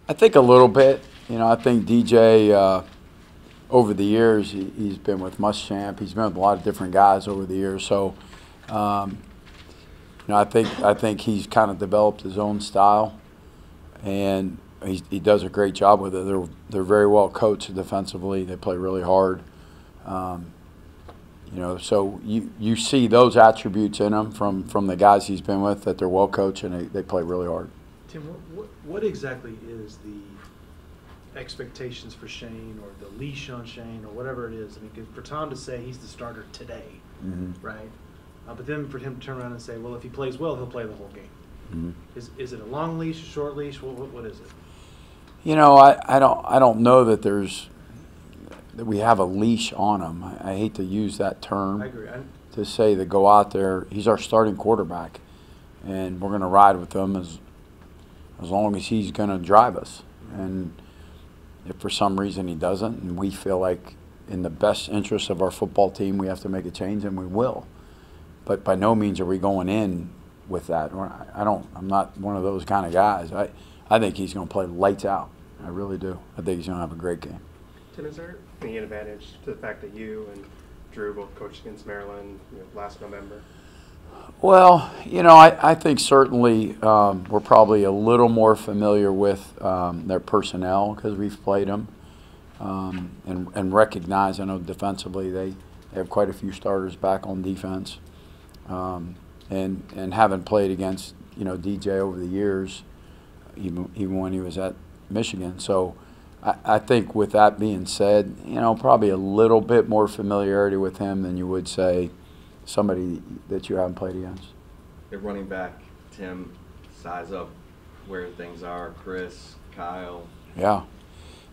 I think a little bit. You know, I think DJ over the years he's been with Muschamp. He's been with a lot of different guys over the years. So, um, you know, I think he's kind of developed his own style, and he does a great job with it. They're very well coached defensively. They play really hard. Um, you know, so you see those attributes in them from the guys he's been with, that they're well coached and they play really hard. Tim, what exactly is the expectations for Shane, or the leash on Shane, or whatever it is? I mean, 'cause for Tom to say he's the starter today, right? But then for him to turn around and say, well, if he plays well, he'll play the whole game. Is it a long leash, a short leash? What is it? You know, I don't know that we have a leash on him. I hate to use that term. I agree. To say to go out there, he's our starting quarterback, and we're going to ride with him as long as he's going to drive us. And if for some reason he doesn't, and we feel like in the best interest of our football team we have to make a change, and we will. But by no means are we going in with that. I'm not one of those kind of guys. I think he's going to play lights out. I really do. I think he's going to have a great game. Tim, is there any advantage to the fact that you and Drew both coached against Maryland last November? Well, you know, I think certainly we're probably a little more familiar with their personnel because we've played them, and recognize, I know defensively they have quite a few starters back on defense, and haven't played against, you know, DJ over the years, even when he was at Michigan. So I think with that being said, you know, probably a little bit more familiarity with him than you would say somebody that you haven't played against. Your running back, Tim, size up where things are. Chris, Kyle. Yeah,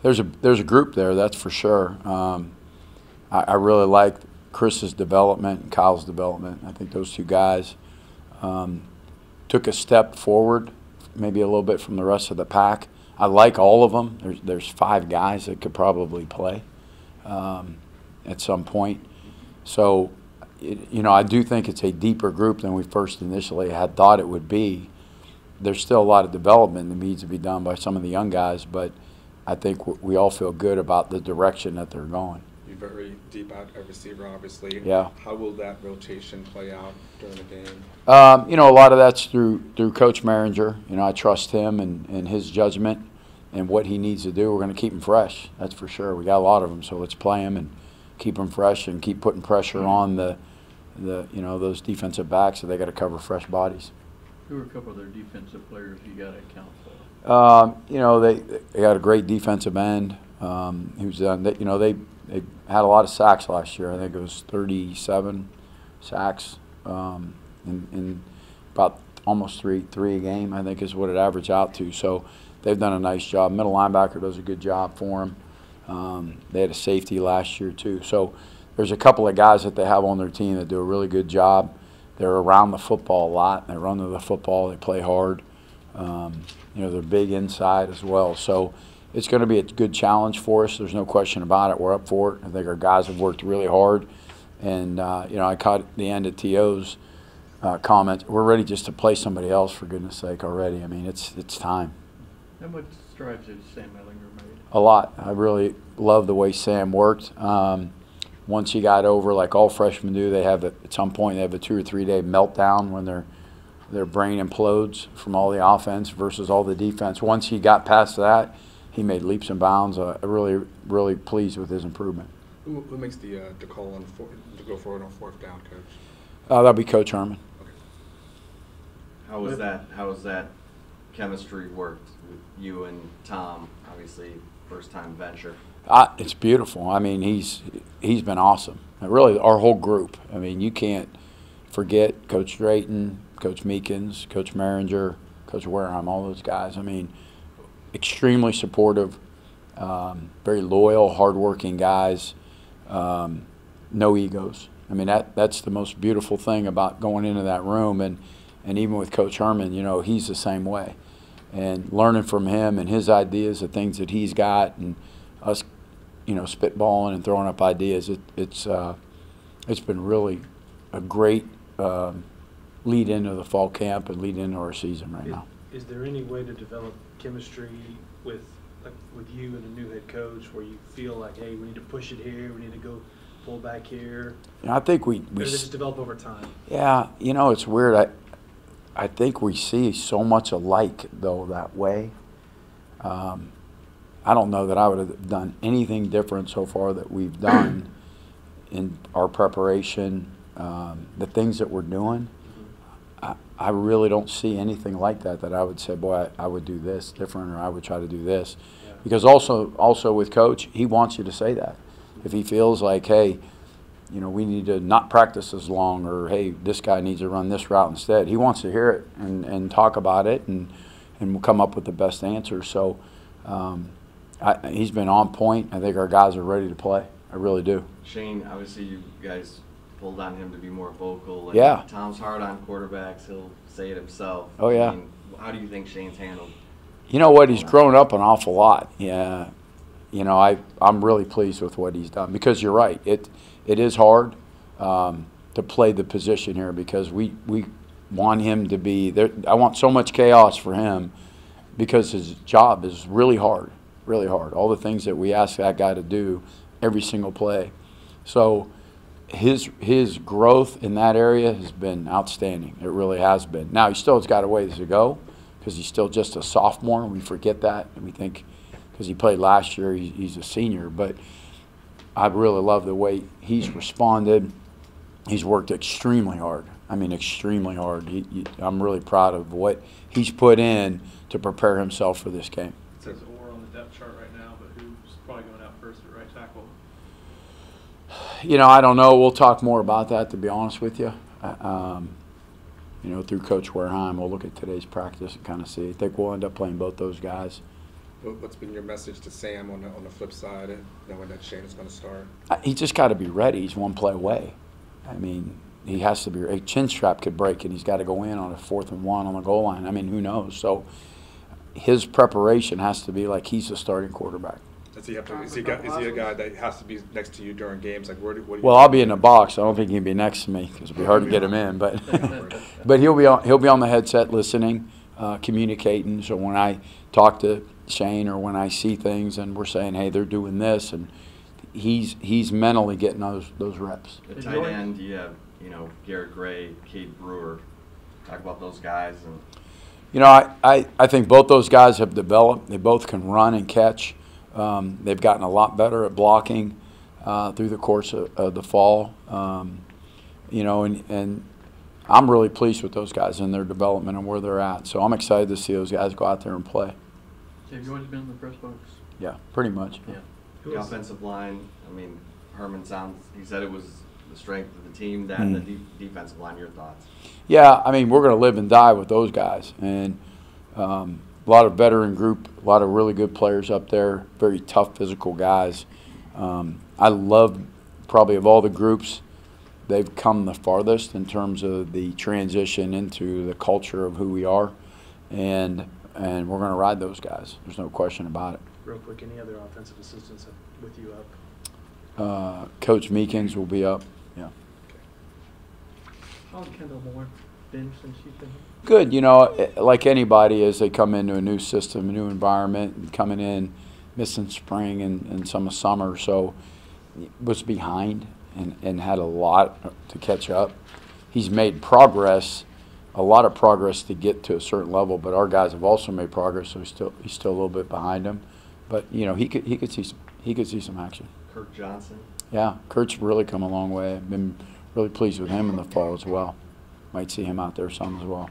there's a group there, that's for sure. I really like Chris's development and Kyle's development. I think those two guys took a step forward, maybe a little bit from the rest of the pack. I like all of them. There's 5 guys that could probably play at some point. So, you know, I do think it's a deeper group than we first initially had thought it would be. There's still a lot of development that needs to be done by some of the young guys, but I think we all feel good about the direction that they're going. You're very deep out at receiver, obviously. Yeah. How will that rotation play out during the game? You know, a lot of that's through Coach Maringer. You know, I trust him and his judgment and what he needs to do. We're going to keep him fresh, that's for sure. We got a lot of them, so let's play him and keep him fresh and keep putting pressure on the you know, those defensive backs, so they got to cover fresh bodies. Who are a couple of their defensive players you got to account for? You know, they got a great defensive end. Who's done? You know, they had a lot of sacks last year. I think it was 37 sacks in about almost three a game, I think is what it averaged out to. So they've done a nice job. Middle linebacker does a good job for them. They had a safety last year too. So there's a couple of guys that they have on their team that do a really good job. They're around the football a lot. They run to the football. They play hard. You know, they're big inside as well. So it's going to be a good challenge for us. There's no question about it. We're up for it. I think our guys have worked really hard. And, you know, I caught the end of T.O.'s comment. We're ready just to play somebody else, for goodness sake, already. I mean, it's time. How much strides has Sam Ellinger made? A lot. I really love the way Sam worked. Once he got over, like all freshmen do, they have at some point they have a 2 or 3 day meltdown when their brain implodes from all the offense versus all the defense. Once he got past that, he made leaps and bounds. Really pleased with his improvement. Who makes the call on to go forward on 4th down, Coach? That'll be Coach Herman. Okay. How was that chemistry worked with you and Tom? Obviously, first time venture. It's beautiful. I mean, he's been awesome. And really, our whole group. I mean, you can't forget Coach Drayton, Coach Meekins, Coach Maringer, Coach Wareheim, all those guys. I mean, extremely supportive, very loyal, hardworking guys, no egos. I mean, that's the most beautiful thing about going into that room. And even with Coach Herman, you know, he's the same way. And learning from him and his ideas, the things that he's got, and us, you know, spitballing and throwing up ideas, it's been really a great lead into the fall camp and lead into our season right now. is there any way to develop chemistry with you and a new head coach where you feel like, hey, we need to push it here, we need to go pull back here? I think we or does it just develop over time? Yeah, you know, it's weird. I think we see so much alike, though, that way. I don't know that I would have done anything different so far that we've done in our preparation, the things that we're doing. I really don't see anything like that I would say, boy, I would do this different, or I would try to do this. Yeah. Because also with Coach, he wants you to say that. If he feels like, hey, you know, we need to not practice as long, or hey, this guy needs to run this route instead, he wants to hear it and talk about it, and we'll come up with the best answer. So he's been on point. I think our guys are ready to play. I really do. Shane, obviously you guys pulled on him to be more vocal. And Yeah. Tom's hard on quarterbacks. He'll say it himself. Oh, yeah. I mean, how do you think Shane's handled? You know what? He's grown up an awful lot. Yeah. You know, I'm really pleased with what he's done, because you're right. It is hard to play the position here, because we want him to be there. I want so much chaos for him, because his job is really hard, really hard. All the things that we ask that guy to do every single play. So his growth in that area has been outstanding. It really has been. Now, he still has got a ways to go, because he's still just a sophomore, and we forget that, and we think because he played last year he's a senior. But I really love the way he's responded. He's worked extremely hard. I mean, extremely hard. I'm really proud of what he's put in to prepare himself for this game. It says Orr on the depth chart right now, but who's probably going out first at right tackle? You know, I don't know. We'll talk more about that, to be honest with you. You know, through Coach Wareheim, we'll look at today's practice and kind of see. I think we'll end up playing both those guys. What's been your message to Sam on the flip side, knowing that Shane is going to start? He just got to be ready. He's one play away. I mean, he has to be. A chin strap could break, and he's got to go in on a 4th and 1 on the goal line. I mean, who knows? So his preparation has to be like he's a starting quarterback. Does he have to? Is he a guy that has to be next to you during games? Like, what do you? Well, I'll be in the box. I don't think he'll be next to me, because it'll be hard to get him in. But but he'll be on the headset listening, communicating. So when I talk to Shane, or when I see things and we're saying, hey, they're doing this, and he's mentally getting those reps. At tight end, you have, you know, Garrett Gray, Cade Brewer. Talk about those guys. And You know, I think both those guys have developed. They both can run and catch. They've gotten a lot better at blocking through the course of the fall. You know, and I'm really pleased with those guys and their development and where they're at. So I'm excited to see those guys go out there and play. Have you always been in the press box? Yeah, pretty much. Yeah. the offensive line, I mean, Herman he said it was the strength of the team, that and the defensive line. Your thoughts? Yeah, I mean, we're going to live and die with those guys. And a lot of veteran group, a lot of really good players up there, very tough physical guys. I love, probably of all the groups, they've come the farthest in terms of the transition into the culture of who we are. And we're going to ride those guys. There's no question about it. Real quick, any other offensive assistants with you up? Coach Meekins will be up. Yeah. How's Kendall Moore been since you've been here? Good. You know, like anybody, as they come into a new system, a new environment, and coming in, missing spring and some of summer, so was behind and had a lot to catch up. He's made progress, a lot of progress to get to a certain level, but our guys have also made progress, so he's still a little bit behind him. But you know, he could see some action. Kirk Johnson. Yeah, Kurt's really come a long way. I've been really pleased with him in the fall as well. Might see him out there some as well.